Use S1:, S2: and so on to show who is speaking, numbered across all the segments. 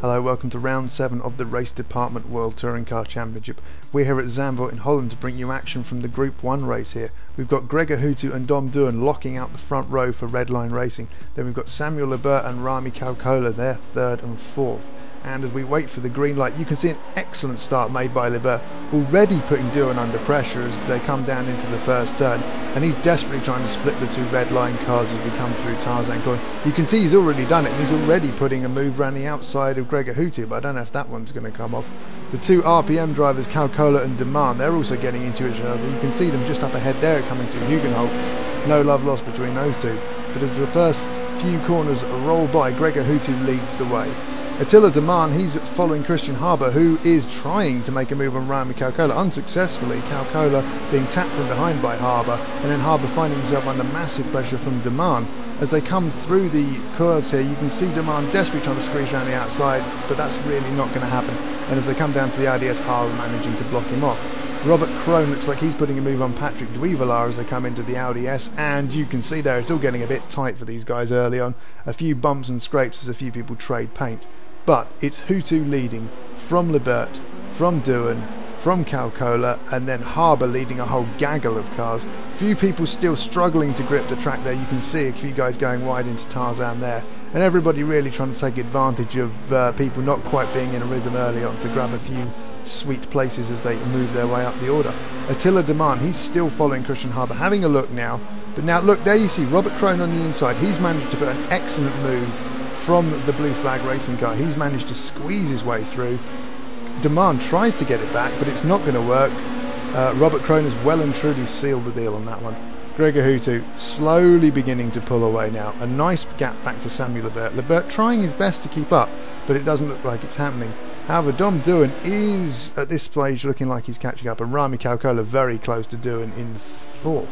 S1: Hello, welcome to round 7 of the Race Department World Touring Car Championship. We're here at Zandvoort in Holland to bring you action from the Group 1 race here. We've got Gregor Huttu and Duhan locking out the front row for Redline Racing. Then we've got Samuel Libeert and Rami Kaukola, they're 3rd and 4th. And as we wait for the green light, you can see an excellent start made by Libeert, already putting Duhan under pressure as they come down into the first turn. And he's desperately trying to split the two Redline cars as we come through Tarzan Corner. You can see he's already done it, and he's already putting a move around the outside of Gregor Huttu, but I don't know if that one's going to come off. The two RPM drivers, Kaukola and Domjan, they're also getting into each other. You can see them just up ahead there coming through Hugenholtz. No love lost between those two. But as the first few corners roll by, Gregor Huttu leads the way. Attila, he's following Christian Harbour, who is trying to make a move on Rami Kaukola, unsuccessfully. Kaukola being tapped from behind by Harbour, and then Harbour finding himself under massive pressure from Domjan. As they come through the curves here, you can see Domjan desperately trying to squeeze around the outside, but that's really not going to happen. And as they come down to the IDS, Harbour managing to block him off. Robert Crone looks like he's putting a move on Patrick Duivelaar as they come into the Audi S, and you can see there it's all getting a bit tight for these guys early on. A few bumps and scrapes as a few people trade paint. But it's Huttu leading from Libeert, from Duhan, from Kaukola, and then Harbour leading a whole gaggle of cars. Few people still struggling to grip the track there. You can see a few guys going wide into Tarzan there, and everybody really trying to take advantage of people not quite being in a rhythm early on to grab a few sweet places as they move their way up the order. Attila, he's still following Christian Harbour, having a look now. But now look, there you see Robert Crone on the inside. He's managed to put an excellent move from the blue flag racing car. He's managed to squeeze his way through. Domjan tries to get it back, but it's not going to work. Robert Crone has well and truly sealed the deal on that one. Gregor Huttu slowly beginning to pull away now. A nice gap back to Samuel Libeert. Libeert trying his best to keep up, but it doesn't look like it's happening. However, Duhan is at this stage looking like he's catching up, and Rami Kaukola very close to Duhan in 4th.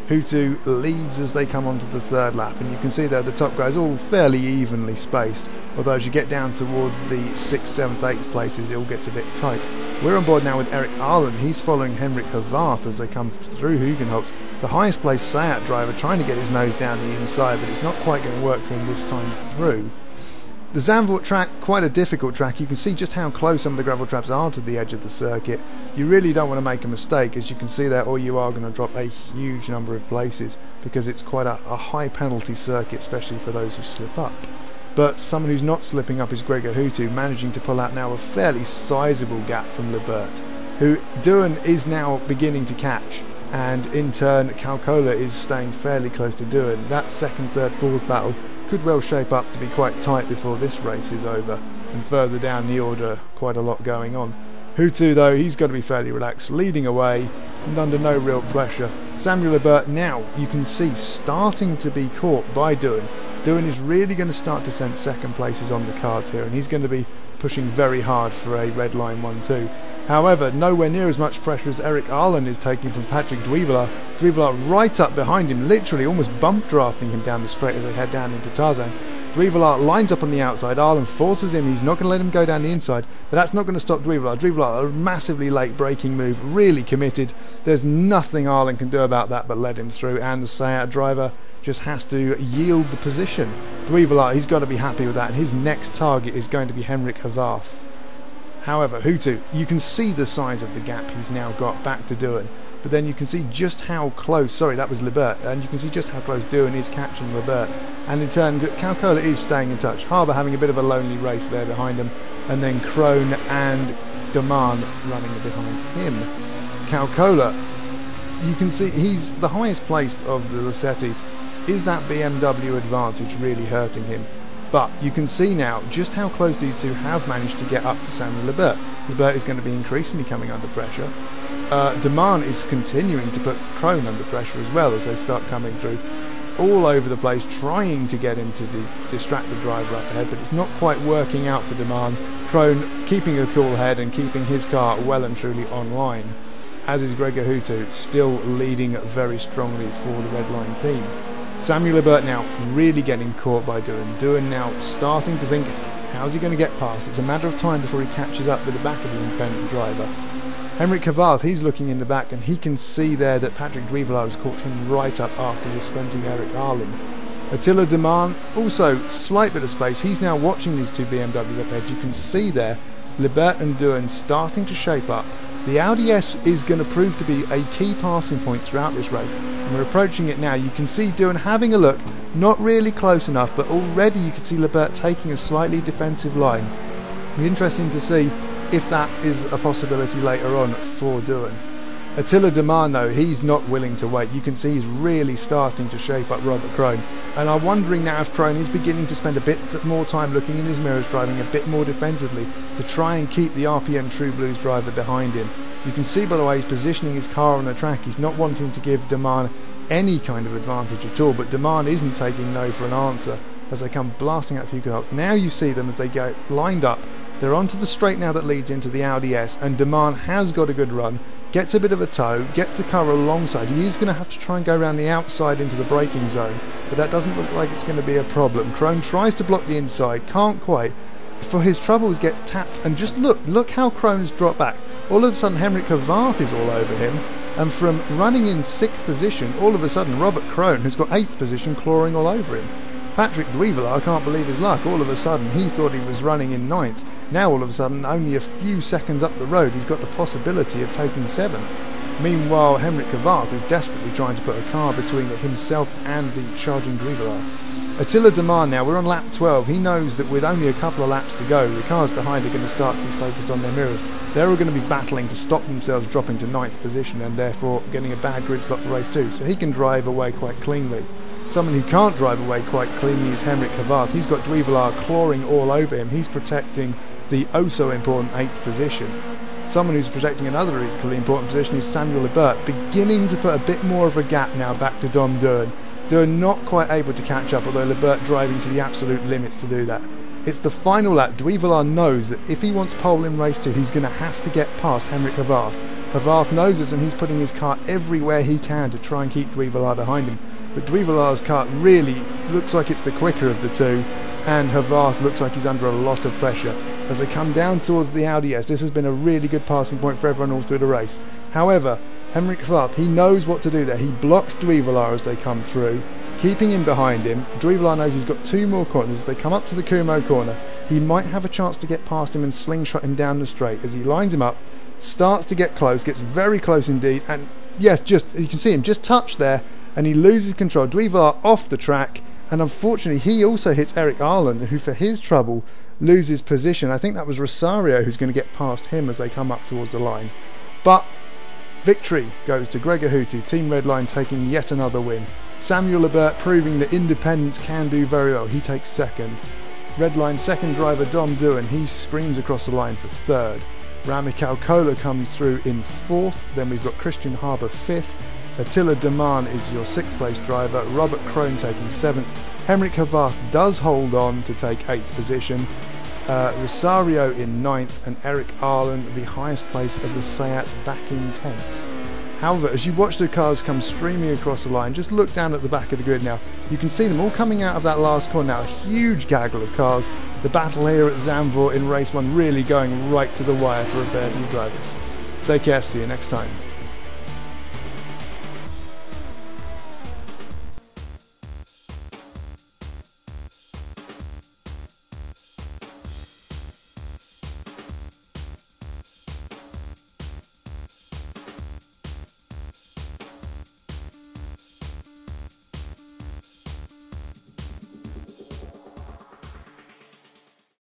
S1: Huttu leads as they come onto the 3rd lap, and you can see there the top guys all fairly evenly spaced, although as you get down towards the 6th, 7th, 8th places it all gets a bit tight. We're on board now with Henrik Horvath. He's following Henrik Horvath as they come through Hugenholtz. The highest placed Seat driver trying to get his nose down the inside, but it's not quite going to work for him this time through. The Zandvoort track, quite a difficult track. You can see just how close some of the gravel traps are to the edge of the circuit. You really don't want to make a mistake, as you can see there, or you are going to drop a huge number of places, because it's quite a high penalty circuit, especially for those who slip up. But someone who's not slipping up is Gregor Huttu, managing to pull out now a fairly sizable gap from Libeert, who Duhan is now beginning to catch, and in turn Kaukola is staying fairly close to Duhan. That 2nd, 3rd, 4th battle could well shape up to be quite tight before this race is over, and further down the order quite a lot going on. Huttu though, he's got to be fairly relaxed, leading away and under no real pressure. Samuel Libeert now, you can see, starting to be caught by Duhan. Duhan is really going to start to sense 2nd places on the cards here, and he's going to be pushing very hard for a Redline 1-2. However, nowhere near as much pressure as Henrik Horvath is taking from Patrick Duivelaar. Duivelaar right up behind him, literally almost bump drafting him down the straight as they head down into Tarzan. Duivelaar lines up on the outside, Horvath forces him, he's not going to let him go down the inside, but that's not going to stop Duivelaar. Duivelaar, a massively late braking move, really committed. There's nothing Horvath can do about that but let him through, and the Seat driver just has to yield the position. Duivelaar, he's got to be happy with that, and his next target is going to be Henrik Horvath. However, Huttu, you can see the size of the gap he's now got back to Duhan, but then you can see just how close, sorry, that was Libeert, and you can see just how close Duhan is catching Libeert, and in turn Kaukola is staying in touch. Harbour having a bit of a lonely race there behind him, and then Crone and Domjan running behind him. Kaukola, you can see he's the highest placed of the Rossettis. Is that BMW advantage really hurting him? But you can see now just how close these two have managed to get up to Samuel Libeert. Libeert is going to be increasingly coming under pressure. Domjan is continuing to put Crone under pressure as well as they start coming through all over the place, trying to get him to distract the driver up ahead, but it's not quite working out for Domjan. Crone keeping a cool head and keeping his car well and truly online, as is Gregor Huttu, still leading very strongly for the Redline team. Samuel Libeert now really getting caught by Duhan. Duhan now starting to think, how's he going to get past? It's a matter of time before he catches up with the back of the independent driver. Henrik Horvath, he's looking in the back, and he can see there that Patrick Duivelaar has caught him right up after dispensing Henrik Horvath. Attila Domjan, also slight bit of space. He's now watching these two BMWs up ahead. You can see there Libeert and Duhan starting to shape up. The Audi S is going to prove to be a key passing point throughout this race, and we're approaching it now. You can see Duhan having a look, not really close enough, but already you can see Libeert taking a slightly defensive line. It'll be interesting to see if that is a possibility later on for Duhan. Attila Domjan though, he's not willing to wait. You can see he's really starting to shape up Robert Crone, and I'm wondering now if Crone is beginning to spend a bit more time looking in his mirrors, driving a bit more defensively to try and keep the RPM True Blues driver behind him. You can see by the way he's positioning his car on the track, he's not wanting to give Domjan any kind of advantage at all, but Domjan isn't taking no for an answer as they come blasting up a few cars. Now you see them as they go lined up. They're onto the straight now that leads into the Audi S, and Domjan has got a good run, gets a bit of a tow, gets the car alongside. He is going to have to try and go around the outside into the braking zone, but that doesn't look like it's going to be a problem. Crone tries to block the inside, can't quite. For his troubles gets tapped, and just look how Crone's dropped back. All of a sudden Henrik Horvath is all over him, and from running in 6th position, all of a sudden Robert Crone has got 8th position clawing all over him. Patrick Duivelaar can't believe his luck. All of a sudden he thought he was running in 9th. Now all of a sudden, only a few seconds up the road, he's got the possibility of taking 7th. Meanwhile, Henrik Horvath is desperately trying to put a car between himself and the charging Duivelaar. Attila Domjan now, we're on lap 12. He knows that with only a couple of laps to go, the cars behind are going to start to be focused on their mirrors. They're all going to be battling to stop themselves dropping to 9th position and therefore getting a bad grid slot for race 2. So he can drive away quite cleanly. Someone who can't drive away quite cleanly is Henrik Horvath. He's got Duivelaar clawing all over him. He's protecting the oh-so-important 8th position. Someone who's protecting another equally important position is Samuel Libeert, beginning to put a bit more of a gap now back to Duhan. Duhan not quite able to catch up, although Libeert driving to the absolute limits to do that. It's the final lap. Duivelaar knows that if he wants pole in race 2, he's going to have to get past Henrik Horvath. Horvath knows this, and he's putting his car everywhere he can to try and keep Duivelaar behind him. But Duivelaar's car really looks like it's the quicker of the two, and Horvath looks like he's under a lot of pressure. As they come down towards the Audi S, this has been a really good passing point for everyone all through the race. However, Henrik Horvath, he knows what to do there. He blocks Duivelaar as they come through, keeping him behind him. Duivelaar knows he's got 2 more corners. As they come up to the Kumo corner, he might have a chance to get past him and slingshot him down the straight. As he lines him up, starts to get close, gets very close indeed, and yes, just you can see him just touch there, and he loses control. Duivelaar off the track, and unfortunately he also hits Erik Arlen, who for his trouble loses position. I think that was Rosario who's going to get past him as they come up towards the line. But victory goes to Gregor Huttu, Team Redline taking yet another win. Samuel Libeert proving that independence can do very well. He takes 2nd. Redline second driver Dom Duhan, he springs across the line for 3rd. Rami Kaukola comes through in 4th. Then we've got Christian Harbour 5th. Attila Domjan is your 6th place driver. Robert Crone taking 7th. Henrik Horvath does hold on to take 8th position. Rosario in 9th, and Erik Arlen the highest place of the Seat back in 10th. However, as you watch the cars come streaming across the line, just look down at the back of the grid now. You can see them all coming out of that last corner now. A huge gaggle of cars. The battle here at Zandvoort in race 1 really going right to the wire for a fair few drivers. Take care, see you next time.